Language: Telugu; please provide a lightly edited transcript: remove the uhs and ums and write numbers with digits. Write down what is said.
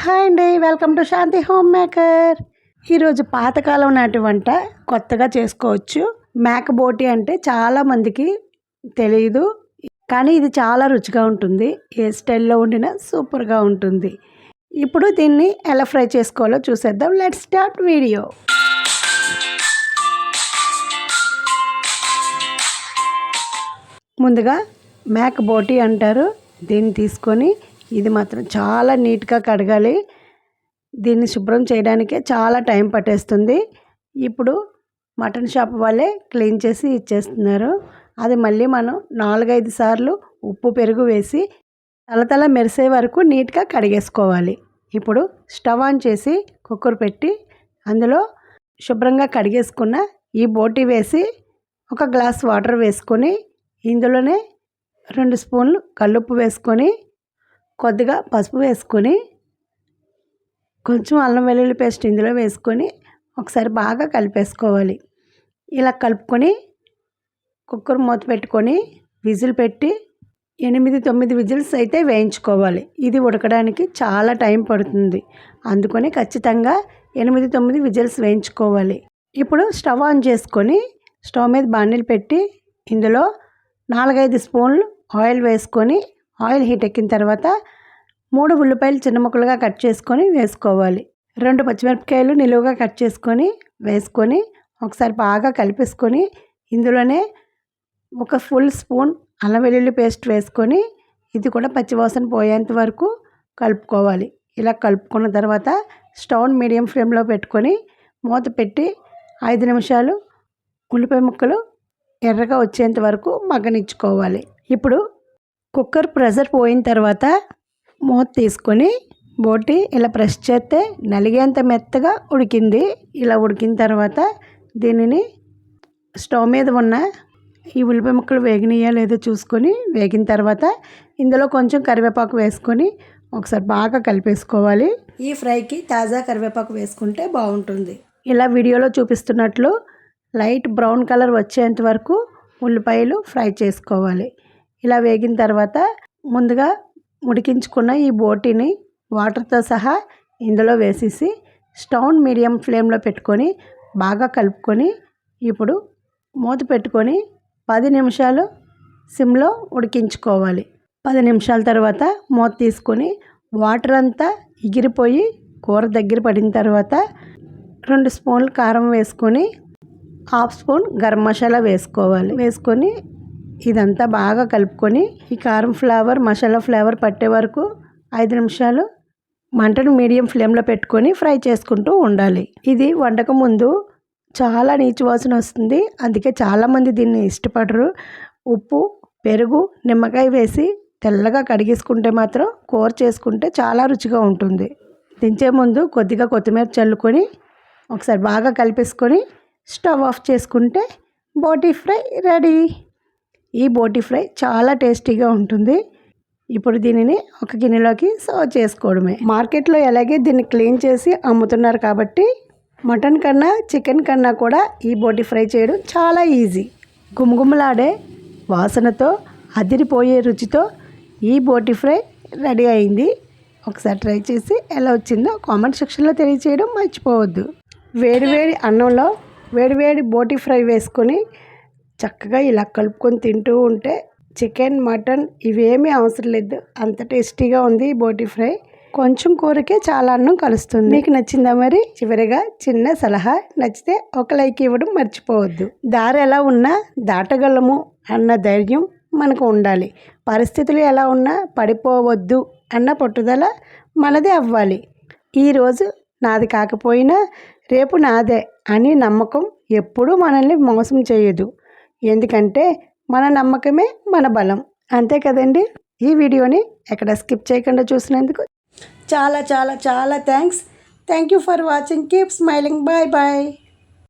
హాయ్ అండి, welcome to Shanti home maker. ఈరోజు పాతకాలం నాటి వంట కొత్తగా చేసుకోవచ్చు. మేక బోటి అంటే చాలామందికి తెలియదు, కానీ ఇది చాలా రుచిగా ఉంటుంది. ఏ స్టైల్లో వండినా సూపర్గా ఉంటుంది. ఇప్పుడు దీన్ని ఎలా ఫ్రై చేసుకోవాలో చూసేద్దాం. Let's start video. ముందుగా మేక బోటి అంటారు దీన్ని తీసుకొని, ఇది మాత్రం చాలా నీట్గా కడగాలి. దీన్ని శుభ్రం చేయడానికే చాలా టైం పట్టేస్తుంది. ఇప్పుడు మటన్ షాప్ వాళ్ళే క్లీన్ చేసి ఇచ్చేస్తున్నారు. అది మళ్ళీ మనం 4-5 సార్లు ఉప్పు పెరుగు వేసి తలతల మెరిసే వరకు నీట్గా కడిగేసుకోవాలి. ఇప్పుడు స్టవ్ ఆన్ చేసి కుక్కర్ పెట్టి అందులో శుభ్రంగా కడిగేసుకున్న ఈ బోటి వేసి 1 గ్లాస్ వాటర్ వేసుకొని, ఇందులోనే 2 స్పూన్లు కల్లుప్పు వేసుకొని, కొద్దిగా పసుపు వేసుకొని, కొంచెం అల్లం వెల్లుల్లి పేస్ట్ ఇందులో వేసుకొని ఒకసారి బాగా కలిపేసుకోవాలి. ఇలా కలుపుకొని కుక్కర్ మూత పెట్టుకొని విజిల్ పెట్టి 8-9 విజిల్స్ అయితే వేయించుకోవాలి. ఇది ఉడకడానికి చాలా టైం పడుతుంది, అందుకని ఖచ్చితంగా 8-9 విజిల్స్ వేయించుకోవాలి. ఇప్పుడు స్టవ్ ఆన్ చేసుకొని స్టవ్ మీద బాండిల్ పెట్టి ఇందులో 4-5 స్పూన్లు ఆయిల్ వేసుకొని, ఆయిల్ హీట్ ఎక్కిన తర్వాత 3 ఉల్లిపాయలు చిన్న ముక్కలుగా కట్ చేసుకొని వేసుకోవాలి. 2 పచ్చిమిరపకాయలు నిలువుగా కట్ చేసుకొని వేసుకొని ఒకసారి బాగా కలిపేసుకొని, ఇందులోనే 1 ఫుల్ స్పూన్ అల్లం వెల్లుల్లి పేస్ట్ వేసుకొని ఇది కూడా పచ్చివాసన పోయేంత వరకు కలుపుకోవాలి. ఇలా కలుపుకున్న తర్వాత స్టవ్ మీడియం ఫ్లేమ్లో పెట్టుకొని మూత పెట్టి 5 నిమిషాలు ఉల్లిపాయ ముక్కలు ఎర్రగా వచ్చేంత వరకు మగ్గనిచ్చుకోవాలి. ఇప్పుడు కుక్కర్ ప్రెషర్ పోయిన తర్వాత మూత తీసుకొని బోటి ఇలా ప్రెస్ చేస్తే నలిగేంత మెత్తగా ఉడికింది. ఇలా ఉడికిన తర్వాత దీనిని స్టవ్ మీద ఉన్న ఈ ఉల్లిపాయ ముక్కలు వేగినాయా లేదో చూసుకొని, వేగిన తర్వాత ఇందులో కొంచెం కరివేపాకు వేసుకొని ఒకసారి బాగా కలిపేసుకోవాలి. ఈ ఫ్రైకి తాజా కరివేపాకు వేసుకుంటే బాగుంటుంది. ఇలా వీడియోలో చూపిస్తున్నట్లు లైట్ బ్రౌన్ కలర్ వచ్చేంత వరకు ఉల్లిపాయలు ఫ్రై చేసుకోవాలి. ఇలా వేగిన తర్వాత ముందుగా ఉడికించుకున్న ఈ బోటిని వాటర్తో సహా ఇందులో వేసేసి స్టవ్ మీడియం ఫ్లేమ్లో పెట్టుకొని బాగా కలుపుకొని, ఇప్పుడు మూత పెట్టుకొని 10 నిమిషాలు సిమ్లో ఉడికించుకోవాలి. 10 నిమిషాల తర్వాత మూత తీసుకొని వాటర్ అంతా ఎగిరిపోయి కూర దగ్గర పడిన తర్వాత 2 స్పూన్లు కారం వేసుకొని, 1/2 స్పూన్ గరం మసాలా వేసుకోవాలి. వేసుకొని ఇదంతా బాగా కలుపుకొని ఈ కారం ఫ్లేవర్ మసాలా ఫ్లేవర్ పట్టే వరకు 5 నిమిషాలు మంటను మీడియం ఫ్లేమ్లో పెట్టుకొని ఫ్రై చేసుకుంటూ ఉండాలి. ఇది వండక ముందు చాలా నీచు వాసన వస్తుంది, అందుకే చాలామంది దీన్ని ఇష్టపడరు. ఉప్పు పెరుగు నిమ్మకాయ వేసి తెల్లగా కడిగేసుకుంటే మాత్రం కూర చేసుకుంటే చాలా రుచిగా ఉంటుంది. దించే ముందు కొద్దిగా కొత్తిమీర చల్లుకొని ఒకసారి బాగా కలిపేసుకొని స్టవ్ ఆఫ్ చేసుకుంటే బోటి ఫ్రై రెడీ. ఈ బోటి ఫ్రై చాలా టేస్టీగా ఉంటుంది. ఇప్పుడు దీనిని ఒక గిన్నెలోకి సర్వ్ చేసుకోవడమే. మార్కెట్లో ఎలాగే దీన్ని క్లీన్ చేసి అమ్ముతున్నారు కాబట్టి మటన్ కన్నా చికెన్ కన్నా కూడా ఈ బోటి ఫ్రై చేయడం చాలా ఈజీ. గుమగుమలాడే వాసనతో అదిరిపోయే రుచితో ఈ బోటి ఫ్రై రెడీ అయింది. ఒకసారి ట్రై చేసి ఎలా వచ్చిందో కామెంట్ సెక్షన్లో తెలియచేయడం మర్చిపోవద్దు. వేడివేడి అన్నంలో వేడివేడి బోటి ఫ్రై వేసుకొని చక్కగా ఇలా కలుపుకొని తింటూ ఉంటే చికెన్ మటన్ ఇవేమీ అవసరం లేదు, అంత టేస్టీగా ఉంది ఈ బోటి ఫ్రై. కొంచెం కూరకే చాలా అన్నం కలుస్తుంది. మీకు నచ్చిందా మరి? చివరిగా చిన్న సలహా, నచ్చితే ఒక లైక్ ఇవ్వడం మర్చిపోవద్దు. దారి ఎలా ఉన్నా దాటగలము అన్న ధైర్యం మనకు ఉండాలి. పరిస్థితులు ఎలా ఉన్నా పడిపోవద్దు అన్న పట్టుదల మనదే అవ్వాలి. ఈరోజు నాది కాకపోయినా రేపు నాదే అని నమ్మకం ఎప్పుడూ మనల్ని మోసం చేయదు. ఎందుకంటే మన నమ్మకమే మన బలం. అంతే కదండి. ఈ వీడియోని ఎక్కడ స్కిప్ చేయకుండా చూసినందుకు చాలా చాలా చాలా thanks. Thank you for watching. Keep smiling. Bye bye.